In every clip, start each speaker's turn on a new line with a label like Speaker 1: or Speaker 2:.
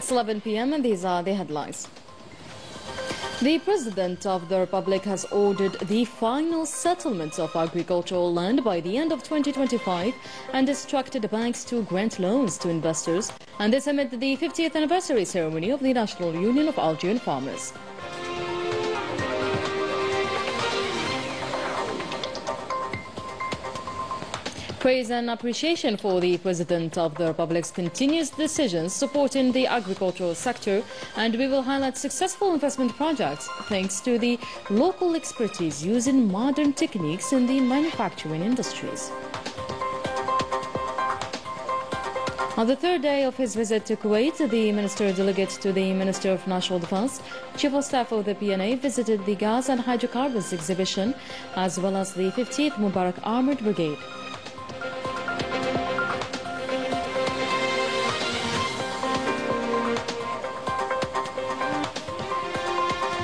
Speaker 1: It's 11 p.m. and these are the headlines. The President of the Republic has ordered the final settlement of agricultural land by the end of 2025 and instructed banks to grant loans to investors, and this amid the 50th anniversary ceremony of the National Union of Algerian Farmers. Praise and appreciation for the President of the Republic's continuous decisions supporting the agricultural sector, and we will highlight successful investment projects thanks to the local expertise using modern techniques in the manufacturing industries. On the third day of his visit to Kuwait, the Minister Delegate to the Minister of National Defense, Chief of Staff of the PNA, visited the Gas and Hydrocarbons exhibition as well as the 50th Mubarak Armoured Brigade.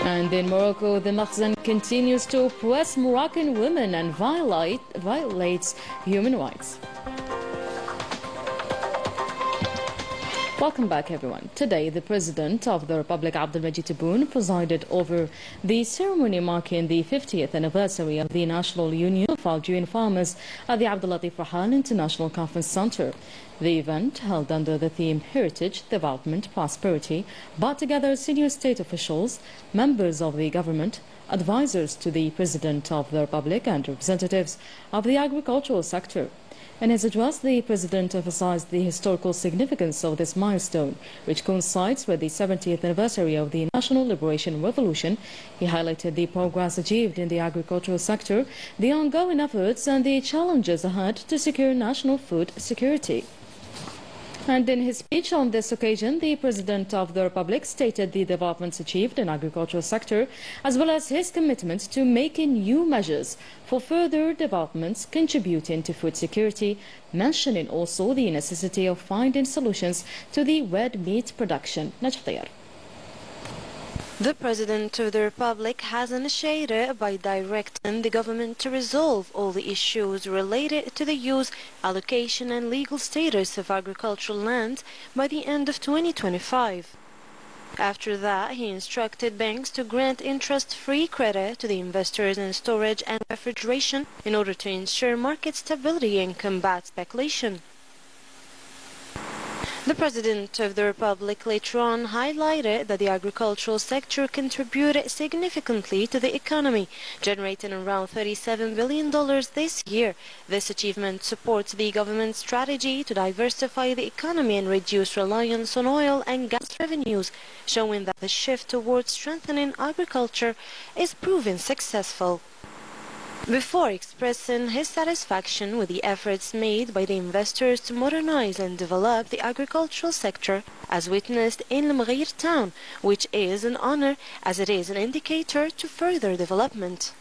Speaker 1: And in Morocco, the Makhzen continues to oppress Moroccan women and violates human rights. Welcome back, everyone. Today, the President of the Republic, Abdelmajid Tebboune, presided over the ceremony marking the 50th anniversary of the National Union of Algerian Farmers at the Abdellatif Rahal International Conference Center. The event, held under the theme Heritage, Development, Prosperity, brought together senior state officials, members of the government, advisors to the President of the Republic, and representatives of the agricultural sector. In his address, the President emphasized the historical significance of this milestone, which coincides with the 70th anniversary of the National Liberation Revolution. He highlighted the progress achieved in the agricultural sector, the ongoing efforts and the challenges ahead to secure national food security. And in his speech on this occasion, the President of the Republic stated the developments achieved in the agricultural sector, as well as his commitment to making new measures for further developments contributing to food security, mentioning also the necessity of finding solutions to the red meat production. Najh.
Speaker 2: The President of the Republic has initiated by directing the government to resolve all the issues related to the use, allocation and legal status of agricultural land by the end of 2025. After that, he instructed banks to grant interest-free credit to the investors in storage and refrigeration in order to ensure market stability and combat speculation. The President of the Republic later on highlighted that the agricultural sector contributed significantly to the economy, generating around $37 billion this year. This achievement supports the government's strategy to diversify the economy and reduce reliance on oil and gas revenues, showing that the shift towards strengthening agriculture is proving successful. Before expressing his satisfaction with the efforts made by the investors to modernize and develop the agricultural sector, as witnessed in El Mghir town, which is an honor as it is an indicator to further development.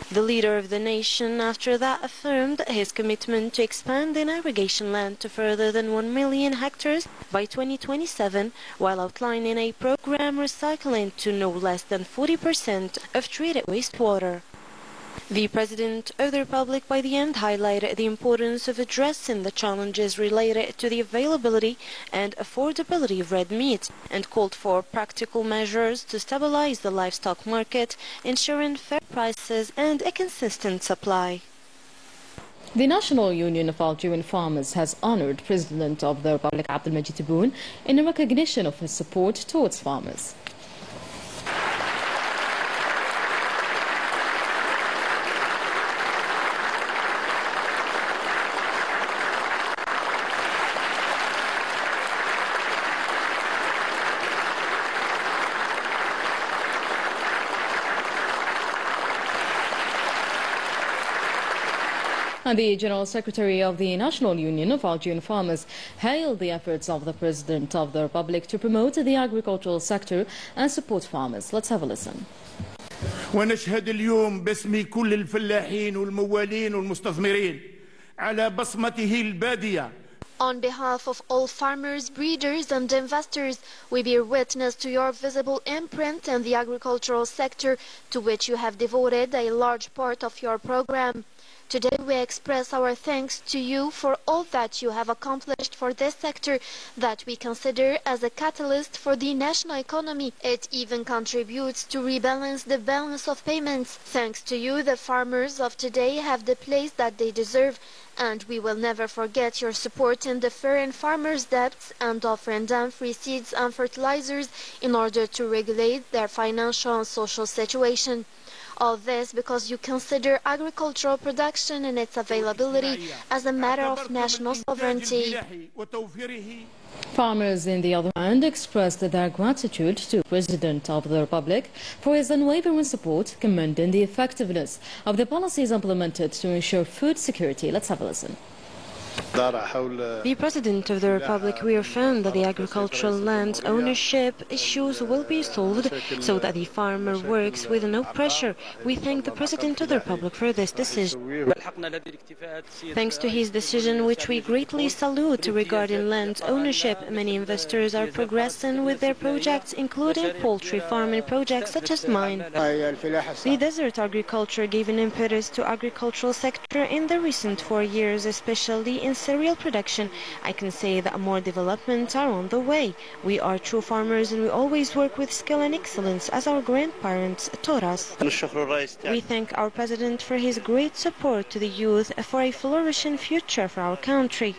Speaker 2: The leader of the nation after that affirmed his commitment to expanding irrigation land to further than 1 million hectares by 2027, while outlining a program recycling to no less than 40% of treated wastewater. The President of the Republic by the end highlighted the importance of addressing the challenges related to the availability and affordability of red meat and called for practical measures to stabilize the livestock market, ensuring fair prices and a consistent supply.
Speaker 1: The National Union of Algerian Farmers has honored President of the Republic Abdelmajid Tebboune in recognition of his support towards farmers. And the General Secretary of the National Union of Algerian Farmers hailed the efforts of the President of the Republic to promote the agricultural sector and support farmers. Let's have a listen.
Speaker 3: ونشهد اليوم باسم كل الفلاحين والموالين والمستثمرين على بصمته البادية.
Speaker 4: On behalf of all farmers, breeders and investors, we bear witness to your visible imprint in the agricultural sector, to which you have devoted a large part of your program. Today we express our thanks to you for all that you have accomplished for this sector that we consider as a catalyst for the national economy. It even contributes to rebalance the balance of payments. Thanks to you, the farmers of today have the place that they deserve, and we will never forget your support in deferring farmers' debts and offering them free seeds and fertilizers in order to regulate their financial and social situation. All this because you consider agricultural production and its availability as a matter of national sovereignty.
Speaker 1: Farmers, in the other hand, expressed their gratitude to the President of the Republic for his unwavering support, commending the effectiveness of the policies implemented to ensure food security. Let's have a listen.
Speaker 2: The President of the Republic reaffirmed that the agricultural land ownership issues will be solved so that the farmer works with no pressure. We thank the President of the Republic for this decision. Thanks to his decision, which we greatly salute regarding land ownership, many investors are progressing with their projects, including poultry farming projects such as mine. The desert agriculture gave an impetus to agricultural sector in the recent 4 years, especially in cereal production. I can say that more developments are on the way. We are true farmers and we always work with skill and excellence as our grandparents taught us. We thank our President for his great support to the youth for a flourishing future for our country.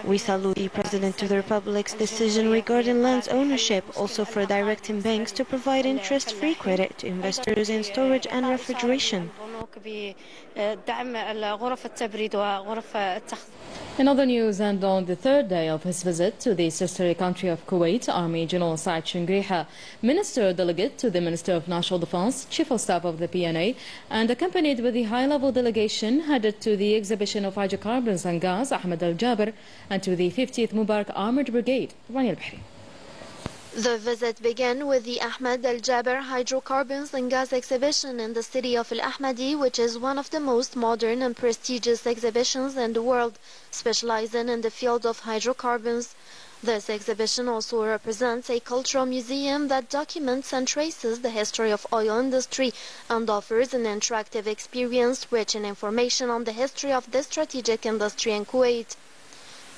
Speaker 2: We salute the President of the Republic's decision regarding land ownership, also for directing banks to provide interest-free credit to investors in storage and refrigeration.
Speaker 1: In other news, and on the third day of his visit to the sister country of Kuwait, Army General Saad Shingriha, Minister Delegate to the Minister of National Defense, Chief of Staff of the PNA, and accompanied with the high-level delegation headed to the exhibition of hydrocarbons and gas, Ahmed Al-Jaber, and to the 50th Mubarak Armored Brigade.
Speaker 4: The visit began with the Ahmed Al-Jaber Hydrocarbons and Gas exhibition in the city of Al-Ahmadi, which is one of the most modern and prestigious exhibitions in the world, specializing in the field of hydrocarbons. This exhibition also represents a cultural museum that documents and traces the history of oil industry and offers an interactive experience rich in information on the history of this strategic industry in Kuwait.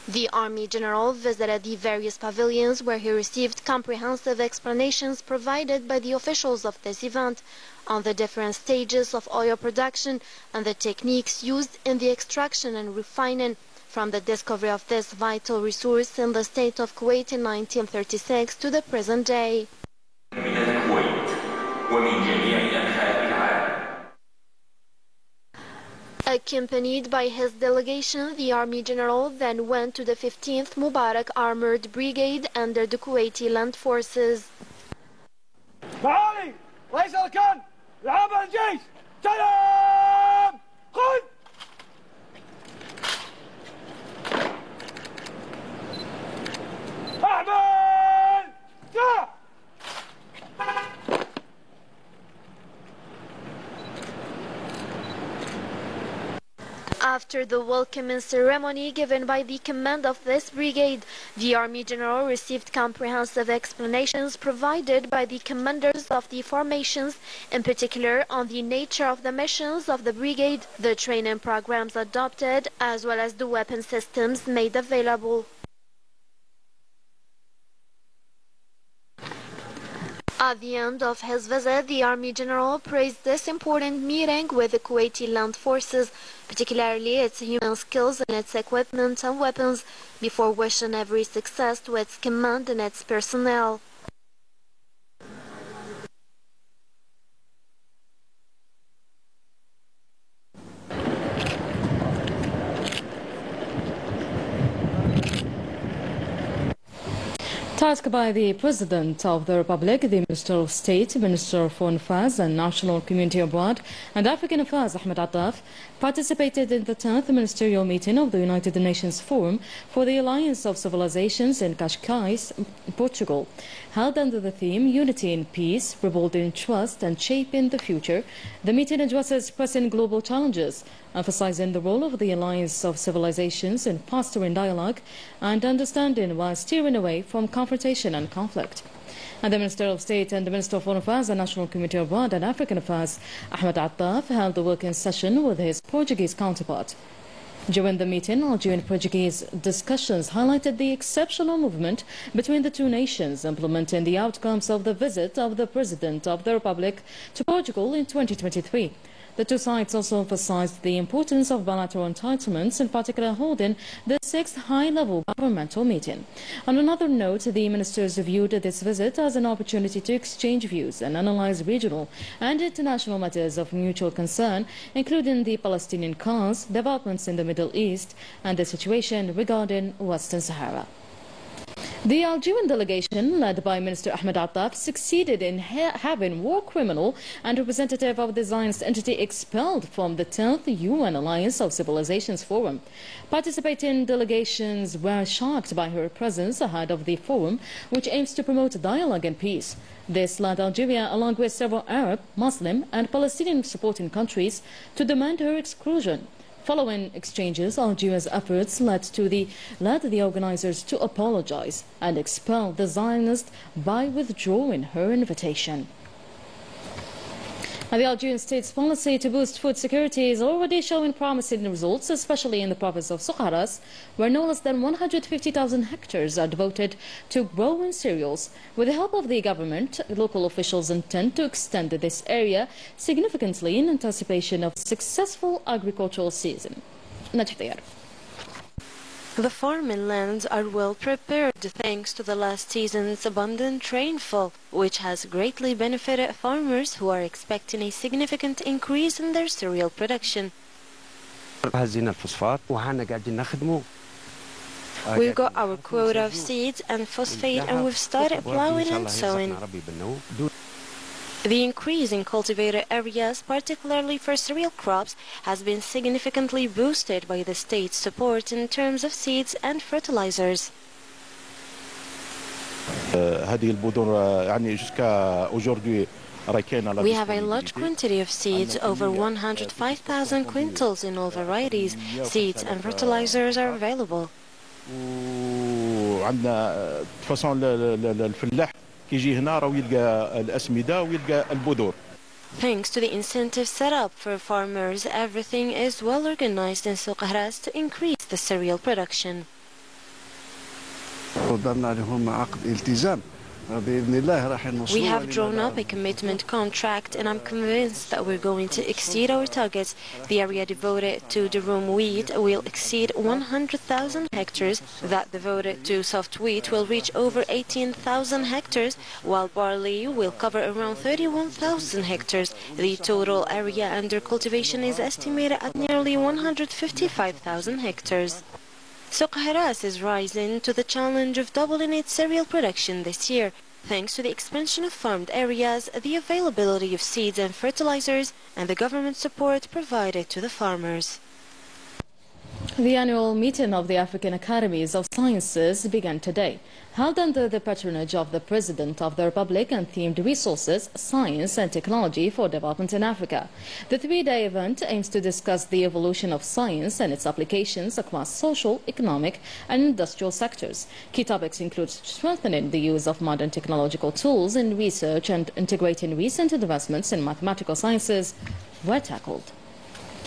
Speaker 4: The Army General visited the various pavilions where he received comprehensive explanations provided by the officials of this event on the different stages of oil production and the techniques used in the extraction and refining, from the discovery of this vital resource in the state of Kuwait in 1936 to the present day. Accompanied by his delegation, the Army General then went to the 15th Mubarak Armored Brigade under the Kuwaiti Land Forces. After the welcoming ceremony given by the command of this brigade, the Army General received comprehensive explanations provided by the commanders of the formations, in particular on the nature of the missions of the brigade, the training programs adopted, as well as the weapon systems made available. At the end of his visit, the Army General praised this important meeting with the Kuwaiti Land Forces, particularly its human skills and its equipment and weapons, before wishing every success to its command and its personnel.
Speaker 1: Tasked by the President of the Republic, the Minister of State, Minister of Foreign Affairs and National Community Abroad and African Affairs, Ahmed Attaf, participated in the 10th Ministerial Meeting of the United Nations Forum for the Alliance of Civilizations in Cascais, Portugal. Held under the theme Unity in Peace, Rebuilding Trust and Shaping the Future, the meeting addresses pressing global challenges, emphasizing the role of the Alliance of Civilizations in fostering dialogue and understanding while steering away from confrontation and conflict. And the Minister of State and the Minister of Foreign Affairs and National Committee Abroad and African Affairs, Ahmed Attaf, held a working session with his Portuguese counterpart. During the meeting, Algerian-Portuguese discussions highlighted the exceptional movement between the two nations, implementing the outcomes of the visit of the President of the Republic to Portugal in 2023. The two sides also emphasized the importance of bilateral entitlements, in particular holding the 6th high-level governmental meeting. On another note, the ministers viewed this visit as an opportunity to exchange views and analyze regional and international matters of mutual concern, including the Palestinian cause, developments in the Middle East, and the situation regarding Western Sahara. The Algerian delegation, led by Minister Ahmed Attaf, succeeded in having war criminal and representative of the Zionist entity expelled from the 10th UN Alliance of Civilizations Forum. Participating delegations were shocked by her presence ahead of the forum, which aims to promote dialogue and peace. This led Algeria, along with several Arab, Muslim and Palestinian supporting countries, to demand her exclusion. Following exchanges, Algeria's efforts led the organizers to apologize and expel the Zionists by withdrawing her invitation. And the Algerian state's policy to boost food security is already showing promising results, especially in the province of Soukharas, where no less than 150,000 hectares are devoted to growing cereals. With the help of the government, local officials intend to extend this area significantly in anticipation of successful agricultural season.
Speaker 2: The farming lands are well prepared thanks to the last season's abundant rainfall, which has greatly benefited farmers who are expecting a significant increase in their cereal production. We've got our quota of seeds and phosphate, and we've started plowing and sowing. The increase in cultivated areas, particularly for cereal crops, has been significantly boosted by the state's support in terms of seeds and fertilizers. We have a large quantity of seeds, over 105,000 quintals in all varieties. Seeds and fertilizers are available. Thanks to the incentive set up for farmers, everything is well organized in Soukharas to increase the cereal production. We have drawn up a commitment contract, and I'm convinced that we're going to exceed our targets. The area devoted to durum wheat will exceed 100,000 hectares. That devoted to soft wheat will reach over 18,000 hectares, while barley will cover around 31,000 hectares. The total area under cultivation is estimated at nearly 155,000 hectares. Soukharas is rising to the challenge of doubling its cereal production this year, thanks to the expansion of farmed areas, the availability of seeds and fertilizers, and the government support provided to the farmers.
Speaker 1: The annual meeting of the African Academies of Sciences began today, held under the patronage of the President of the Republic and themed Resources, Science and Technology for Development in Africa. The three-day event aims to discuss the evolution of science and its applications across social, economic and industrial sectors. Key topics include strengthening the use of modern technological tools in research and integrating recent advancements in mathematical sciences were tackled.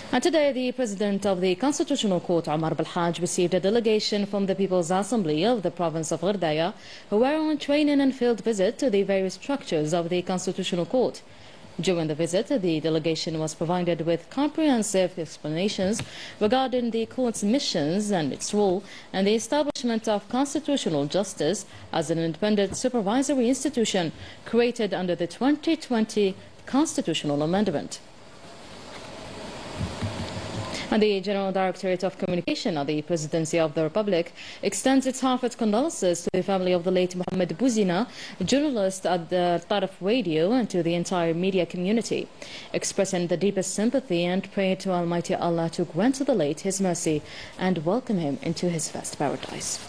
Speaker 1: And today, the President of the Constitutional Court, Omar Belhaj, received a delegation from the People's Assembly of the province of Gherdaya, who were on a training and field visit to the various structures of the Constitutional Court. During the visit, the delegation was provided with comprehensive explanations regarding the court's missions and its role, and the establishment of constitutional justice as an independent supervisory institution created under the 2020 Constitutional Amendment. And the General Directorate of Communication of the Presidency of the Republic extends its heartfelt condolences to the family of the late Mohamed Bouzina, a journalist at the Taraf Radio, and to the entire media community, expressing the deepest sympathy and prayer to Almighty Allah to grant to the late His mercy and welcome him into His vast paradise.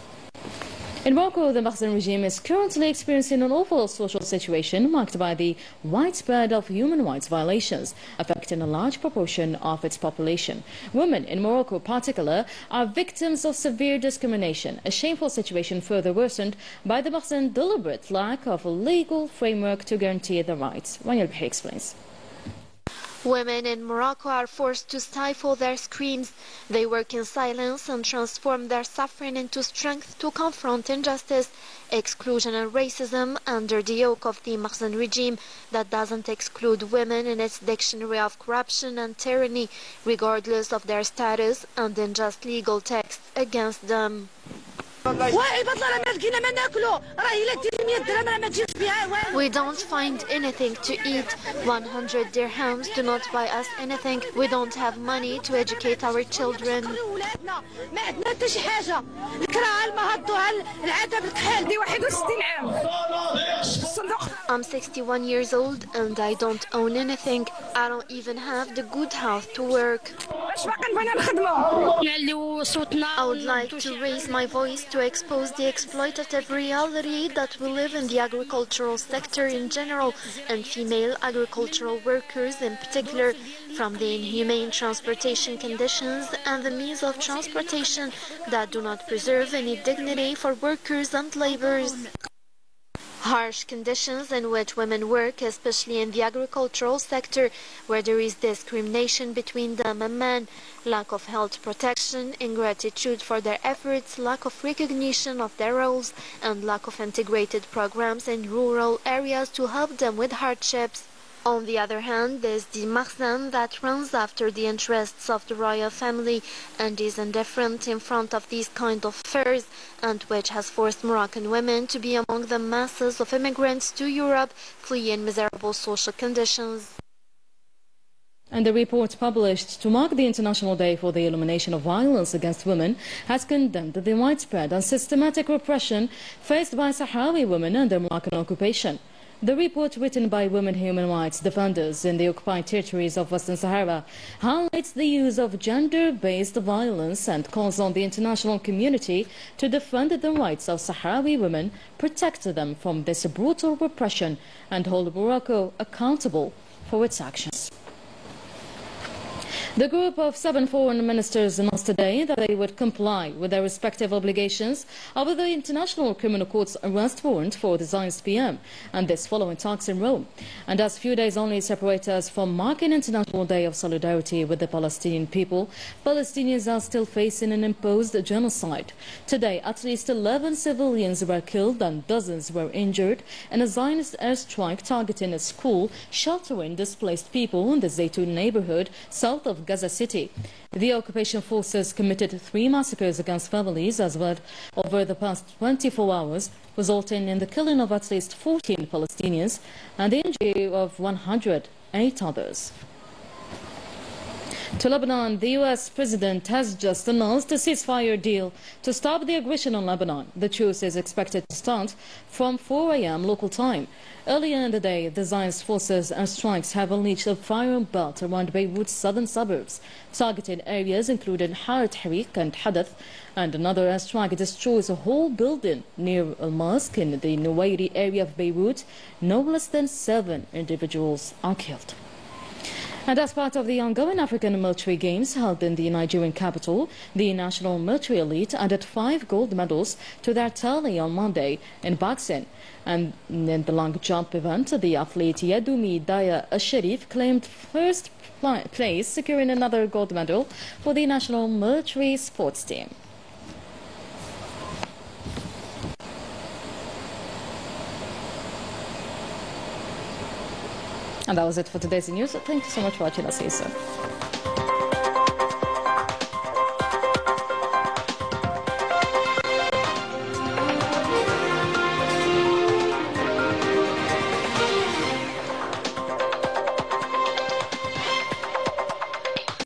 Speaker 1: In Morocco, the Makhzen regime is currently experiencing an awful social situation marked by the widespread of human rights violations, affecting a large proportion of its population. Women in Morocco in particular are victims of severe discrimination, a shameful situation further worsened by the Makhzen deliberate lack of a legal framework to guarantee their rights. Raniel Behi explains.
Speaker 4: Women in Morocco are forced to stifle their screams. They work in silence and transform their suffering into strength to confront injustice, exclusion and racism under the yoke of the Makhzen regime that doesn't exclude women in its dictionary of corruption and tyranny, regardless of their status and unjust legal texts against them. We don't find anything to eat. 100 dirhams do not buy us anything. We don't have money to educate our children. I'm 61 years old and I don't own anything. I don't even have the good health to work. I would like to raise my voice to expose the exploitative reality that we live in the agricultural sector in general and female agricultural workers in particular, from the inhumane transportation conditions and the means of transportation that do not preserve any dignity for workers and laborers. Harsh conditions in which women work, especially in the agricultural sector, where there is discrimination between them and men, lack of health protection, ingratitude for their efforts, lack of recognition of their roles, and lack of integrated programs in rural areas to help them with hardships. On the other hand, there's the Makhzen that runs after the interests of the royal family and is indifferent in front of these kind of affairs, and which has forced Moroccan women to be among the masses of immigrants to Europe fleeing miserable social conditions.
Speaker 1: And the report published to mark the International Day for the Elimination of Violence Against Women has condemned the widespread and systematic repression faced by Sahrawi women under Moroccan occupation. The report, written by women human rights defenders in the occupied territories of Western Sahara, highlights the use of gender-based violence and calls on the international community to defend the rights of Sahrawi women, protect them from this brutal repression, and hold Morocco accountable for its actions. The group of 7 foreign ministers announced today that they would comply with their respective obligations over the International Criminal Court's arrest warrant for the Zionist PM, and this following talks in Rome. And as few days only separate us from marking International Day of Solidarity with the Palestinian people, Palestinians are still facing an imposed genocide. Today, at least 11 civilians were killed and dozens were injured in a Zionist airstrike targeting a school sheltering displaced people in the Zaytun neighborhood south of Gaza City. The occupation forces committed 3 massacres against families as well over the past 24 hours, resulting in the killing of at least 14 Palestinians and the injury of 108 others. To Lebanon, the U.S. president has just announced a ceasefire deal to stop the aggression on Lebanon. The truce is expected to start from 4 a.m. local time. Earlier in the day, the Zionist forces and strikes have unleashed a firing belt around Beirut's southern suburbs, targeting areas including Harat Harik and Hadath, and another airstrike destroys a whole building near a mosque in the Nuwairi area of Beirut. No less than 7 individuals are killed. And as part of the ongoing African military games held in the Nigerian capital, the national military elite added 5 gold medals to their tally on Monday in boxing. And in the long jump event, the athlete Yadumi Daya Asharif claimed first place, securing another gold medal for the national military sports team. And that was it for today's news. Thank you so much for watching us. See you soon.